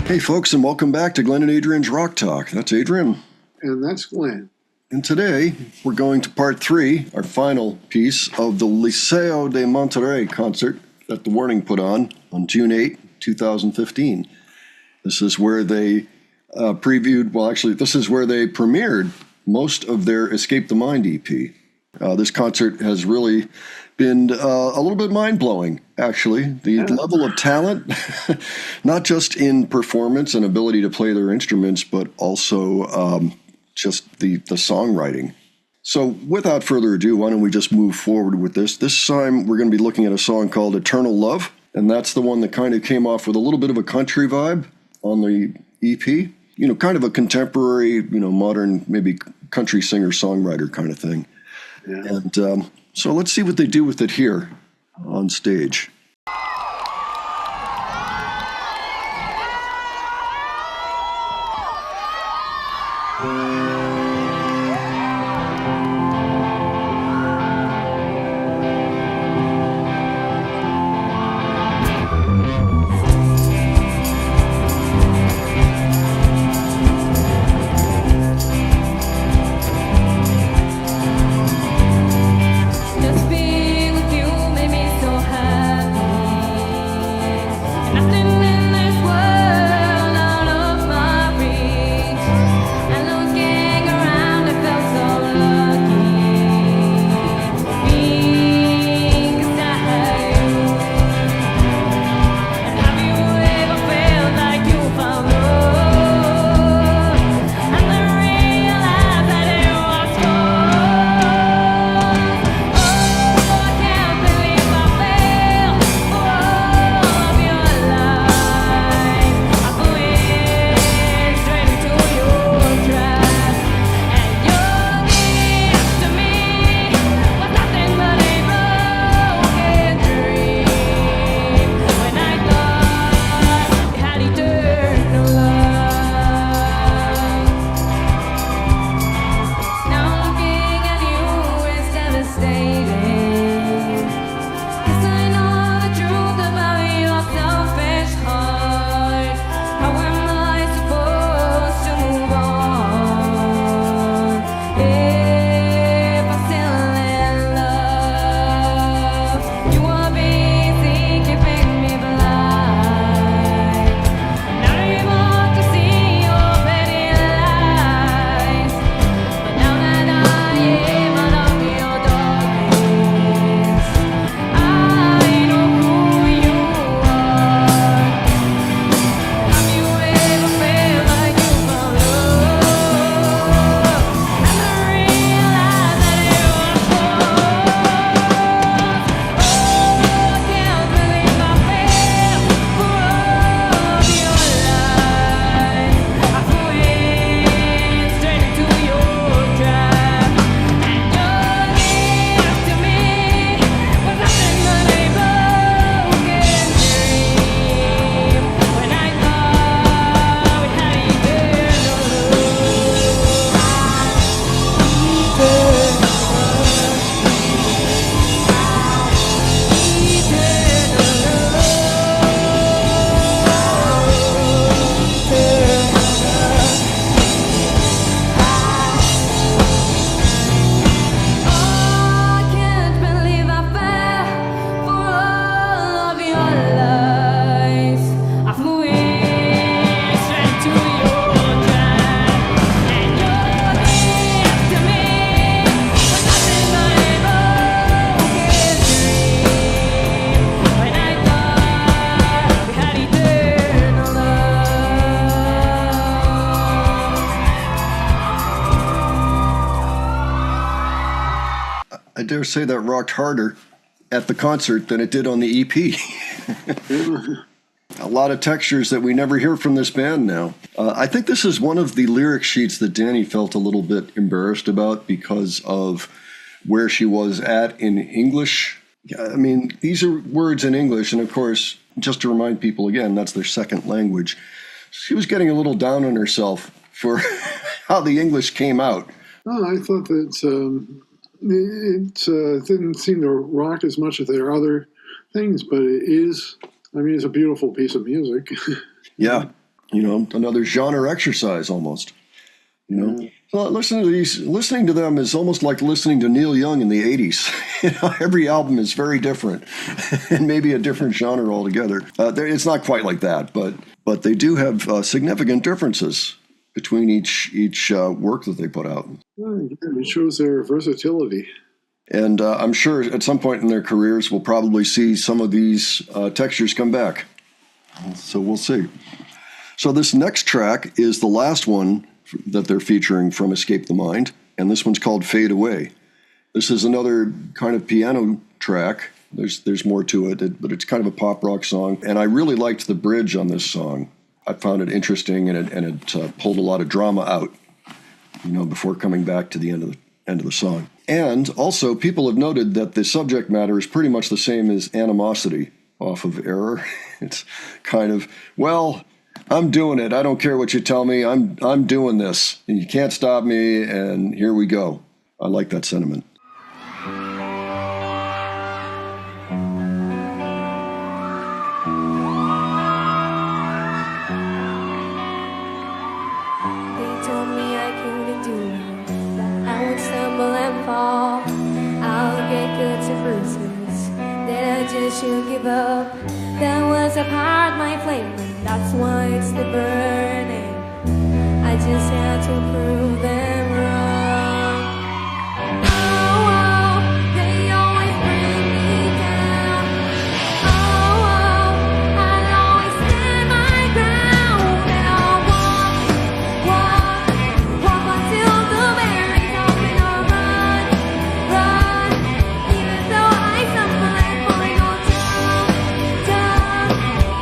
Hey folks, and welcome back to Glenn and Adrian's Rock Talk. That's Adrian. And that's Glenn. And today we're going to part 3, our final piece of the Liceo de Monterrey concert that The Warning put on June 8, 2015. This is where they this is where they premiered most of their Escape the Mind EP. This concert has really been a little bit mind-blowing, actually. The level of talent, not just in performance and ability to play their instruments, but also just the songwriting. So without further ado, why don't we just move forward with this? This time we're going to be looking at a song called Eternal Love, and that's the one that kind of came off with a little bit of a country vibe on the EP. You know, kind of a contemporary, modern, maybe country singer-songwriter kind of thing. Yeah. And so let's see what they do with it here on stage. I dare say that rocked harder at the concert than it did on the EP. A lot of textures that we never hear from this band now. I think this is one of the lyric sheets that Danny felt a little bit embarrassed about because of where she was at in English. I mean, these are words in English, and of course, just to remind people again, that's their second language. She was getting a little down on herself for how the English came out. Oh, I thought that it didn't seem to rock as much as their other things, but it is, I mean, it's a beautiful piece of music. Yeah. another genre exercise almost. So listening to them is almost like listening to Neil Young in the 80s. Every album is very different and maybe a different genre altogether. It's not quite like that, but they do have significant differences between each work that they put out. It shows their versatility. And I'm sure at some point in their careers we'll probably see some of these textures come back. So we'll see. So this next track is the last one that they're featuring from Escape the Mind, and this one's called Fade Away. This is another kind of piano track. There's more to it, but it's kind of a pop rock song, and I really liked the bridge on this song. I found it interesting, and it pulled a lot of drama out, before coming back to the end of the song. And also, people have noted that the subject matter is pretty much the same as Animosity off of Error. It's kind of, well, I'm doing it. I don't care what you tell me. I'm doing this. And you can't stop me, and here we go. I like that sentiment. They told me I couldn't do it, that I would stumble and fall. I'll get cuts and bruises, that I just should give up. That was a part of my flame. That's why it's the burning. I just had to prove them wrong. Oh, they always bring me down. Oh, I'll always stand my ground. And I'll walk until the very top. And I'll run, even though I stumble and fall and go down,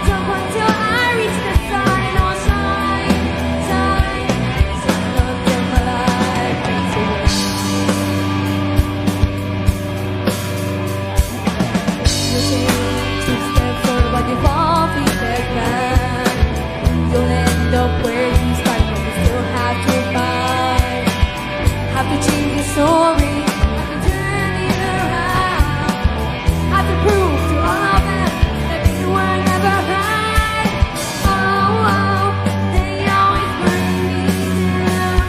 jump until I reach the sun. And I'll shine until my life fades away. You take 2 steps forward, you fall 3 steps back. You'll end up where you started, but you still have to fight. Have to change your story, have to turn it around. Have to prove to all of them that you were never right. Oh, they always bring me down.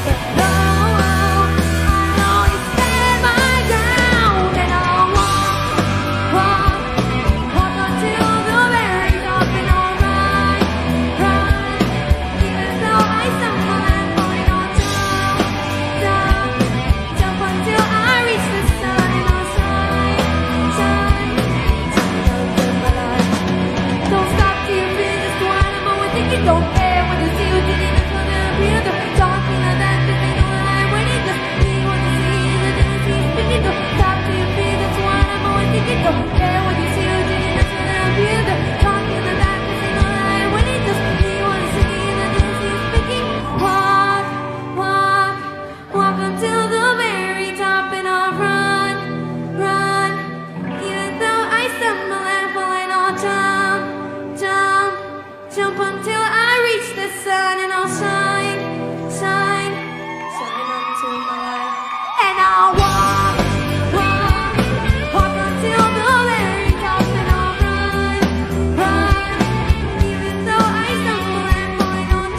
But I'll always stand my ground. And I'll walk until the very top. And I'll run, even though I stumble and fall. And I'll jump until I reach the sun. And I'll shine until my life. Don't stop till you finish the one I'm always thinking. Don't care what you see, you didn't look for the appeal. Talking like that, but they know that I'm winning. Just me what you see, the difference is speaking. Don't stop till you feel that's what I'm always thinking. Don't care what you see, you didn't look for the appeal. Talking like that, but they know that I'm winning. Just me what you see, the difference is speaking. Walk until the very top. And I'll run, even though I stumble and fall. And I'll jump until I reach the sun. And I'll shine until my life. And I'll walk until the very top. And I'll run, even though I stumble and fall. And I'll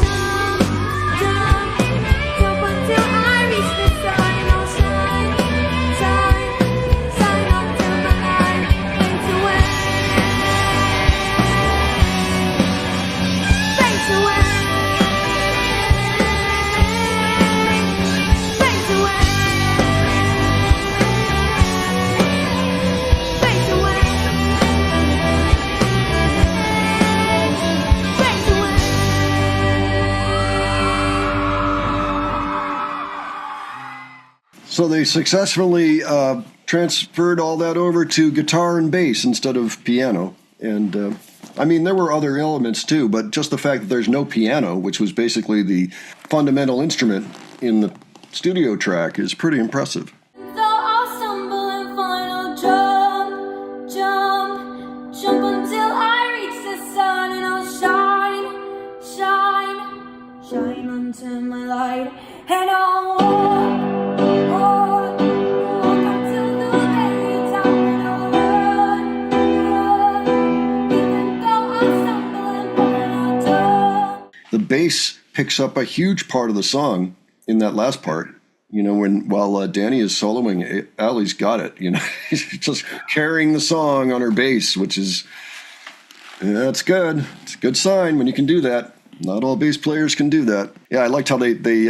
jump until I reach the sun. And I'll shine until my life fades away. Fades away. Fades away. Fades away. Fades away. So they successfully transferred all that over to guitar and bass instead of piano. And I mean, there were other elements too, but just the fact that there's no piano, which was basically the fundamental instrument in the studio track, is pretty impressive. Though I'll stumble and fall, and I'll jump until I reach the sun. And I'll shine until my light. And I'll walk until the very top. And I'll run, even though I stumble and fall. And I'll bass picks up a huge part of the song in that last part. You know, while Danny is soloing, Allie's got it. You know, she's just carrying the song on her bass, which is, that's good. It's a good sign when you can do that. Not all bass players can do that. Yeah, I liked how they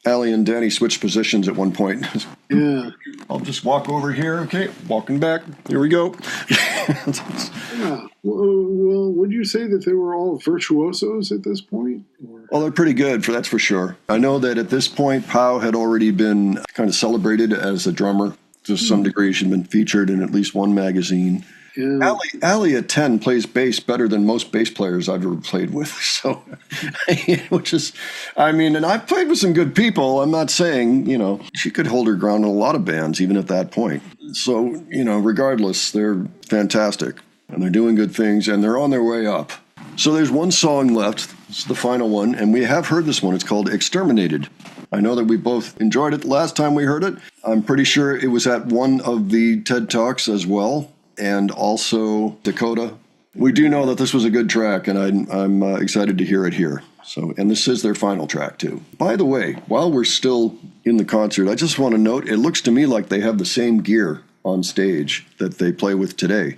Allie and Danny switched positions at one point. Yeah. I'll just walk over here. Okay, walking back. Here we go. Yeah. Well, would you say that they were all virtuosos at this point? Or? Well, they're pretty good, that's for sure. I know that at this point, Pau had already been kind of celebrated as a drummer. To some degree, she'd been featured in at least one magazine. Yeah. Allie at 10 plays bass better than most bass players I've ever played with. So, which is, I mean, and I've played with some good people. I'm not saying, you know, she could hold her ground in a lot of bands, even at that point. So, you know, regardless, they're fantastic and they're doing good things and they're on their way up. So there's one song left. This is the final one. And we have heard this one. It's called Exterminated. I know that we both enjoyed it the last time we heard it. I'm pretty sure it was at one of the TED Talks as well. And also Dakota. We do know that this was a good track, and I'm excited to hear it here. So, and this is their final track too. By the way, while we're still in the concert, I just want to note, it looks to me like they have the same gear on stage that they play with today,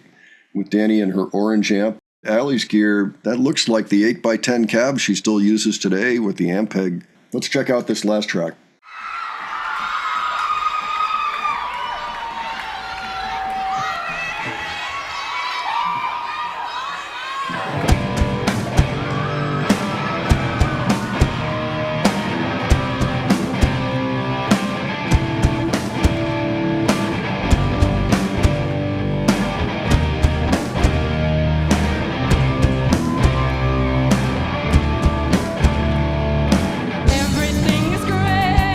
with Danny and her orange amp. Allie's gear, that looks like the 8x10 cab she still uses today with the Ampeg. Let's check out this last track. Everything is great.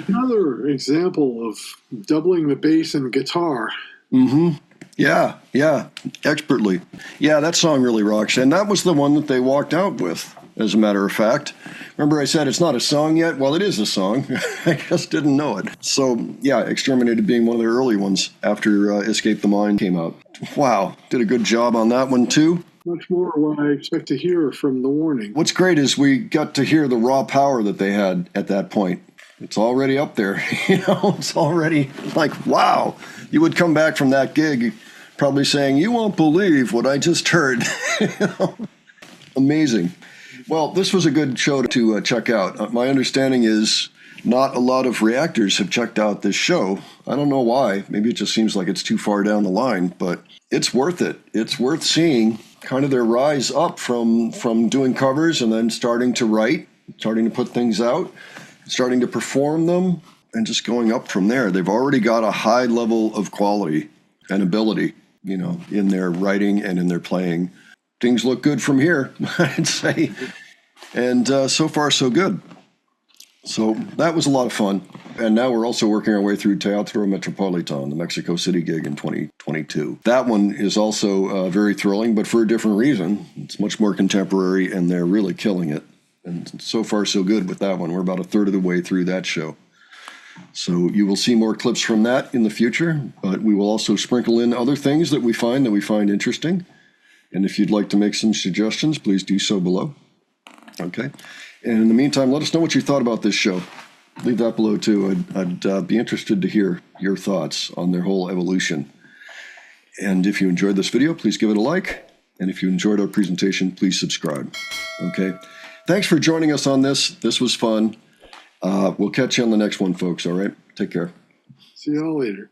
Another example of doubling the bass and guitar. Yeah, expertly. Yeah, that song really rocks. And that was the one that they walked out with, as a matter of fact. Remember I said it's not a song yet? Well, it is a song. I just didn't know it. So, yeah, Exterminated being one of the early ones after Escape the Mind came out. Wow, did a good job on that one, too. Much more what I expect to hear from The Warning. What's great is we got to hear the raw power that they had at that point. It's already up there, it's already like, wow. You would come back from that gig probably saying, you won't believe what I just heard. Amazing. Well, this was a good show to check out. My understanding is not a lot of reactors have checked out this show. I don't know why. Maybe it just seems like it's too far down the line, but it's worth it. It's worth seeing kind of their rise up from doing covers and then starting to write, starting to put things out, starting to perform them, and just going up from there. They've already got a high level of quality and ability, in their writing and in their playing. Things look good from here, I'd say. And so far, so good. So that was a lot of fun. And now we're also working our way through Teatro Metropolitan, the Mexico City gig in 2022. That one is also very thrilling, but for a different reason. It's much more contemporary, and they're really killing it. And so far, so good with that one. We're about a third of the way through that show. So you will see more clips from that in the future, but we will also sprinkle in other things that we find interesting. And if you'd like to make some suggestions, please do so below. Okay. And in the meantime, let us know what you thought about this show. Leave that below, too. I'd be interested to hear your thoughts on their whole evolution. And if you enjoyed this video, please give it a like. And if you enjoyed our presentation, please subscribe. Okay. Thanks for joining us on this. This was fun. We'll catch you on the next one, folks. All right. Take care. See y'all later.